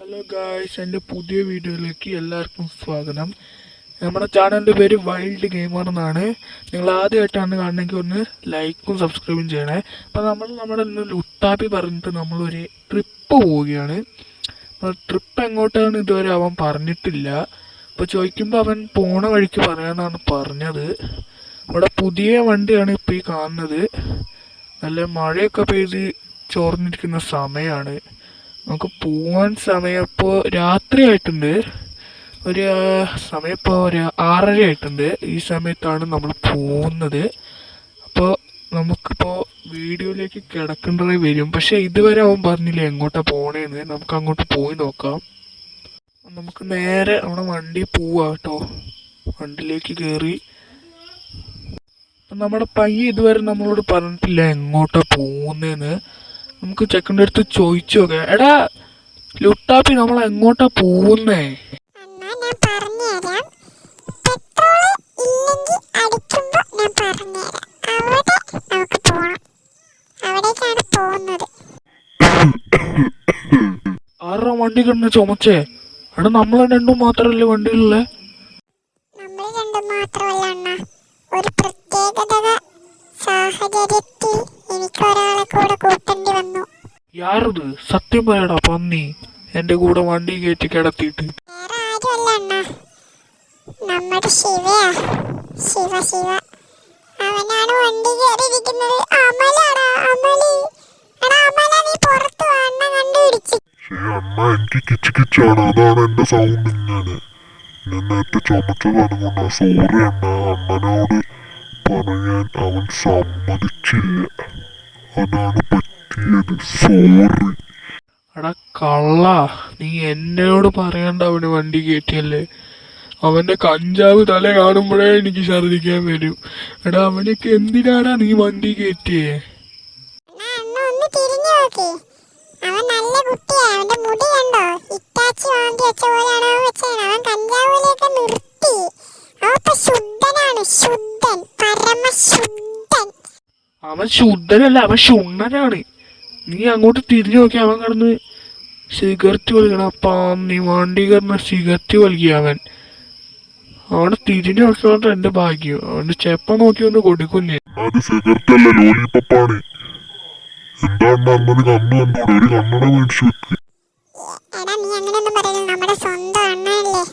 Hello guys, എൻ്റെ പുതിയ വീഡിയോയിലേക്ക് എല്ലാവർക്കും സ്വാഗതം. നമ്മുടെ ചാനലിൻ്റെ പേര് വൈൽഡ് ഗെയിമർ എന്നാണ്. നിങ്ങൾ ആദ്യമായിട്ടാണ് കാണണമെങ്കിൽ ഒന്ന് ലൈക്കും സബ്സ്ക്രൈബും ചെയ്യണേ. അപ്പോൾ നമ്മുടെ ലുട്ടാപ്പി പറഞ്ഞിട്ട് നമ്മളൊരു ട്രിപ്പ് പോവുകയാണ്. ട്രിപ്പ് എങ്ങോട്ടാണ് ഇതുവരെ അവൻ പറഞ്ഞിട്ടില്ല. അപ്പോൾ ചോദിക്കുമ്പോൾ അവൻ പോണ വഴിക്ക് പറയാമെന്നാണ് പറഞ്ഞത്. ഇവിടെ പുതിയ വണ്ടിയാണ് ഇപ്പോൾ ഈ കാണുന്നത്. നല്ല മഴയൊക്കെ പെയ്ത് ചോർന്നിരിക്കുന്ന സമയമാണ്. നമുക്ക് പോവാൻ സമയം ഇപ്പോൾ രാത്രി ആയിട്ടുണ്ട്. സമയം ഇപ്പോൾ ഒരു 6:30 ആയിട്ടുണ്ട്. ഈ സമയത്താണ് നമ്മൾ പോകുന്നത്. അപ്പോൾ നമുക്കിപ്പോൾ വീഡിയോയിലേക്ക് കിടക്കേണ്ടതായി വരും. പക്ഷെ ഇതുവരെ അവൻ പറഞ്ഞില്ല എങ്ങോട്ടാണ് പോണേന്ന്. നമുക്ക് അങ്ങോട്ട് പോയി നോക്കാം. നമുക്ക് നേരെ അവിടെ വണ്ടി പോവാം കേട്ടോ. വണ്ടിയിലേക്ക് കയറി. നമ്മുടെ പയ്യ ഇതുവരെ നമ്മളോട് പറഞ്ഞിട്ടില്ല എങ്ങോട്ടാണ് പോകുന്നതെന്ന്. നമുക്ക് ചെക്കൻ്റെ അടുത്ത് ചോദിച്ചു നോക്കാം. എടാ ലുട്ടാപ്പി, നമ്മൾ എങ്ങോട്ടാ പോകുന്നേ? ആരുടെ വണ്ടി കിടന്ന് ചുമച്ചേ? എടാ നമ്മളെ രണ്ടും മാത്രല്ലേ വണ്ടിയിലുള്ളേ? ഒരു പ്രത്യേകത സാഹചര്യത്തിൽ എനിക്ക് ഒരാളെ കൂടെ കൂട്ടേണ്ടി വന്നു. യാരത്? സത്യം പറയടാ പന്നി, എന്റെ കൂടെ വണ്ടി കയറ്റി കിടത്തിയിട്ട്. വേറെ ആരുമല്ല അണ്ണാ, നമ്മുടെ ശിവയാ. ശിവ അവനാണ് വണ്ടി കയറിയിരിക്കുന്നത്. അമലാടാ, അമലി. എടാ അമല, നീ പുറത്തു വാ, അണ്ണ കണ്ടുപിടിച്ചു. എനിക്ക് കിച്ചാണ്, അതാണ് എന്റെ സൗണ്ട്. ഇങ്ങനെ നേരത്തെ ചുമച്ചതാണ് കൊണ്ടാ. സോറി അണ്ണ, അണ്ണനോട് പറയാൻ അവൻ സമ്മതിച്ചില്ല, അതാണ് പറ്റിയത്. സോറി. എടാ കള്ള, നീ എന്നോട് പറയണ്ട അവന് വണ്ടി കയറ്റിയല്ലേ. അവന്റെ കഞ്ചാവ് തല കാണുമ്പോഴേ എനിക്ക് ഛർദിക്കാൻ വരും. എടാ അവനൊക്കെ എന്തിനാടാ നീ വണ്ടി കയറ്റിയേ? ഒന്ന് തിരിഞ്ഞു നോക്കി, അവൻ നല്ല കുട്ടിയാ. അവന്റെ മുടി കണ്ടോ? ഇറ്റാച്ചി വാന്തി വെച്ച പോലെയാണ് അവൻ വെച്ചത്. അവൻ കഞ്ചാവിലേക്ക് നിർത്തി. അവൻ ശുദ്ധനാണ്, ശുദ്ധൻ, പരമശുദ്ധൻ. അവൻ ശുദ്ധനല്ല, അവൻ ശുണ്ണനാണ്. നീ അങ്ങോട്ട് തിരിഞ്ഞു നോക്കി, അവൻ കിടന്ന് സിഗരറ്റ് വലിക്കണം. അപ്പം നീ വണ്ടി കിടന്ന് സിഗരറ്റ് വലിക്കുക. അവനെ തിരിഞ്ഞു നോക്കിയോണ്ട് എന്റെ ഭാഗ്യം. അവന്റെ ചെപ്പ നോക്കി ഒന്ന് കൊടുക്കുന്നേ. അത് സിഗരറ്റ് അല്ല, ലോലിപ്പപ്പാണ്. എന്താണ് അന്നത്? കണ്ണു കണ്ടോടെ, ഒരു കണ്ണട മേടിച്ചു വെക്ക്. എടാ നീ അങ്ങനെയൊന്നും പറയരുത്. നമ്മുടെ സ്വന്തം അണ്ണനല്ലേ.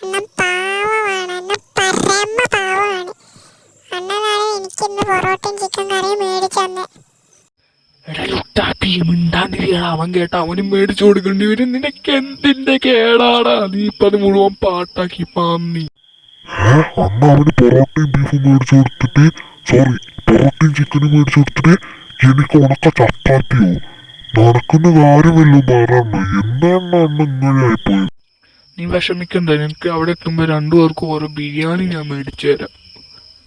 അണ്ണൻ പാവമാണ്, അണ്ണൻ പരമ പാവമാണ്. അണ്ണനാണ് എനിക്കിന്ന് പൊറോട്ടയും ചിക്കൻ കറിയും മേടിച്ചു തന്നെ. എടാ ലുട്ടാപ്പി, മിണ്ടാണ്ടിരിക്കടാ. അവൻ കേട്ട അവനും മേടിച്ചു കൊടുക്കേണ്ടി വരും. നിനക്ക് എന്തിന്റെ കേടാടാ? നീ ഇപ്പൊ അത് മുഴുവൻ പാട്ടാക്കി പാന്നി. അന്ന് അവന് പൊറോട്ടയും ബീഫും മേടിച്ചു കൊടുത്തിട്ട്, സോറി, പൊറോട്ടയും ചിക്കനും മേടിച്ചു കൊടുത്തിട്ട് എനിക്ക് ഉണക്ക ചപ്പാത്തിയോ? നടക്കുന്ന കാര്യമല്ലോ പറയണ്ട. എന്താണ് അന്ന് ഇങ്ങനെ ആയിപ്പോയത്? നീ വിഷമിക്കണ്ട. നിനക്ക് അവിടെ എത്തുമ്പോ രണ്ടുപേർക്കും ഓരോ ബിരിയാണി ഞാൻ മേടിച്ചു തരാം.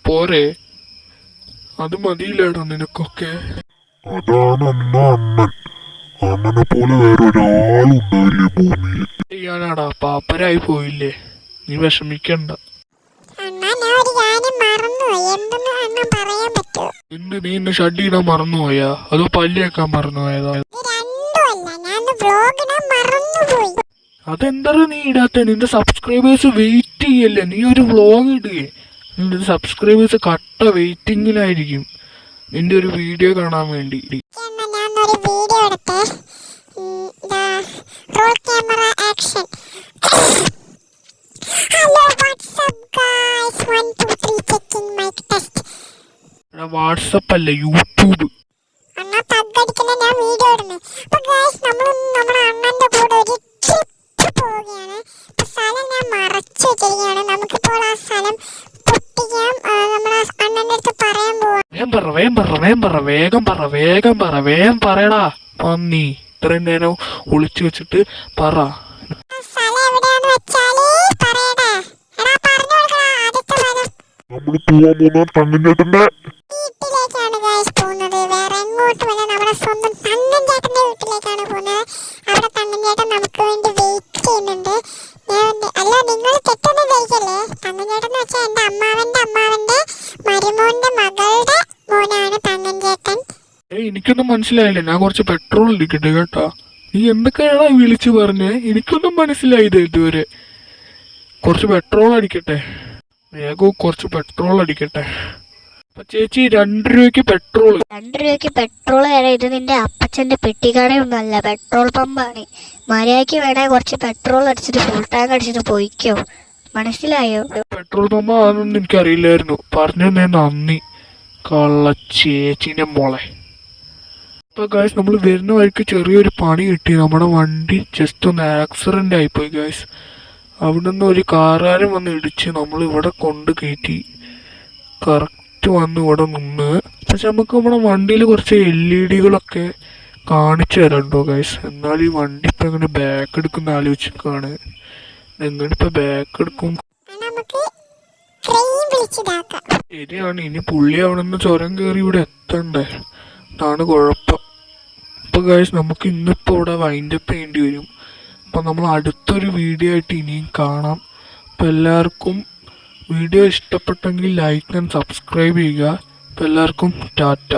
പോരെ? അത് മതിയില്ലേടാ നിനക്കൊക്കെ? അതാണ് അന്ന അണ്ണൻ. അണ്ണനെ പോലെ വേറെ ഒരാളുണ്ടാവില്ലേ ഭൂമിയിൽ. ചെയ്യാനാടാ, പാപ്പരായി പോയില്ലേ. നീ വിഷമിക്കണ്ട. എന്ത്, നീ ഇന്ന് ഷഡ് ഇടാൻ മറന്നുപോയാ? അതോ പല്ലിയേക്കാൻ മറന്നുപോയതാ? അതെന്താ നീ ഇടാത്ത? നിന്റെ സബ്സ്ക്രൈബേഴ്സ് വെയിറ്റ് ചെയ്യല്ലേ. നീ ഒരു വ്ലോഗ് ഇടുകയെ. നിന്റെ സബ്സ്ക്രൈബേഴ്സ് കട്ട വെയിറ്റിങ്ങിലായിരിക്കും നിന്റെ ഒരു വീഡിയോ കാണാൻ വേണ്ടി. വാട്സപ്പ് അല്ല, യൂട്യൂബ്. വേഗം പറയടാ പന്നി. ഇത്രയും നേരം ഒളിച്ചു വെച്ചിട്ട് പറ. നമ്മള് പോവാൻ പോകുന്ന തങ്കഞ്ചേട്ടന്റെ വീട്ടിലേക്കാണ് ഗൈസ് പോകുന്നത്. വേറെ എങ്ങോട്ടുമല്ല, നമ്മുടെ സ്വന്തം തങ്കഞ്ചേട്ടന്റെ വീട്ടിലേക്കാണ് പോകുന്നത്. അവിടെ തങ്കഞ്ചേട്ടൻ നമുക്ക് വേണ്ടി വെയിറ്റ് ചെയ്യുന്നുണ്ട്. അല്ല, നിങ്ങൾ തെറ്റൊന്നും കഴിക്കല്ലേ. തങ്കഞ്ചേട്ടൻ എന്ന് വെച്ചാൽ എന്റെ അമ്മാവന്റെ മരുമോന്റെ മകളുടെ മോനാണ് തങ്കഞ്ചേട്ടൻ. എനിക്കൊന്നും മനസ്സിലായില്ല. ഞാൻ കുറച്ച് പെട്രോൾ ഇരിക്കട്ടെ കേട്ടാ. നീ എന്തൊക്കെയാണോ വിളിച്ചു പറഞ്ഞേ? എനിക്കൊന്നും മനസ്സിലായത് ഇതുവരെ. കുറച്ച് പെട്രോൾ അടിക്കട്ടെ, വേഗവും കുറച്ച് പെട്രോൾ അടിക്കട്ടെ. അപ്പൊ ചേച്ചി 2 രൂപയ്ക്ക് പെട്രോൾ. 2 രൂപയ്ക്ക് പെട്രോൾ തരാം. ഇത് നിന്റെ അപ്പച്ചന്റെ പെട്ടിക്കടയൊന്നുമല്ല, പെട്രോൾ പമ്പാണ്. മര്യാദയ്ക്ക് വേണേ കുറച്ച് പെട്രോൾ അടിച്ചിട്ട് ഫുൾ ടാങ്ക് അടിച്ചിട്ട് പോയിക്കോ, മനസ്സിലായോ? പെട്രോൾ പമ്പ് ആണെന്ന് എനിക്കറിയില്ലായിരുന്നു. പറഞ്ഞു തന്നെ നന്ദി കള്ള ചേച്ചിന്റെ മോളെ. അപ്പൊ ഗായ്സ് നമ്മൾ വരുന്ന വഴിക്ക് ചെറിയൊരു പണി കിട്ടി. നമ്മുടെ വണ്ടി ജസ്റ്റ് ഒന്ന് ആക്സിഡന്റ് ആയിപ്പോയി ഗായ്സ്. അവിടെ നിന്ന് ഒരു കാറുകാരൻ വന്ന് ഇടിച്ച് നമ്മൾ ഇവിടെ കൊണ്ട് കയറ്റി. കറക്റ്റ് വന്ന് ഇവിടെ നിന്ന്. പക്ഷെ നമുക്ക് നമ്മുടെ വണ്ടിയിൽ കുറച്ച് LED കാണിച്ചു തരണ്ടോ ഗൈസ്? എന്നാൽ ഈ വണ്ടി ഇപ്പം എങ്ങനെ ബാക്ക് എടുക്കുന്ന ആലോചിക്കാണ്. എങ്ങനെ ഇപ്പം ബാക്ക് എടുക്കും? നമുക്ക് ക്രെയിൻ വിളിച്ചിതാക്കാം. ശരിയാണ്, ഇനി പുള്ളി അവിടെ നിന്ന് ചുരം കയറി ഇവിടെ എത്തണ്ടേ? അതാണ് കുഴപ്പം. അപ്പോൾ ഗൈസ് നമുക്ക് ഇന്നിപ്പോൾ ഇവിടെ വൈൻഡപ്പ് ചെയ്യേണ്ടി വരും. അപ്പം നമ്മൾ അടുത്തൊരു വീഡിയോ ആയിട്ട് ഇനിയും കാണാം. അപ്പം എല്ലാവർക്കും വീഡിയോ ഇഷ്ടപ്പെട്ടെങ്കിൽ ലൈക്ക് ആൻഡ് സബ്സ്ക്രൈബ് ചെയ്യുക. അപ്പം എല്ലാവർക്കും ടാറ്റ.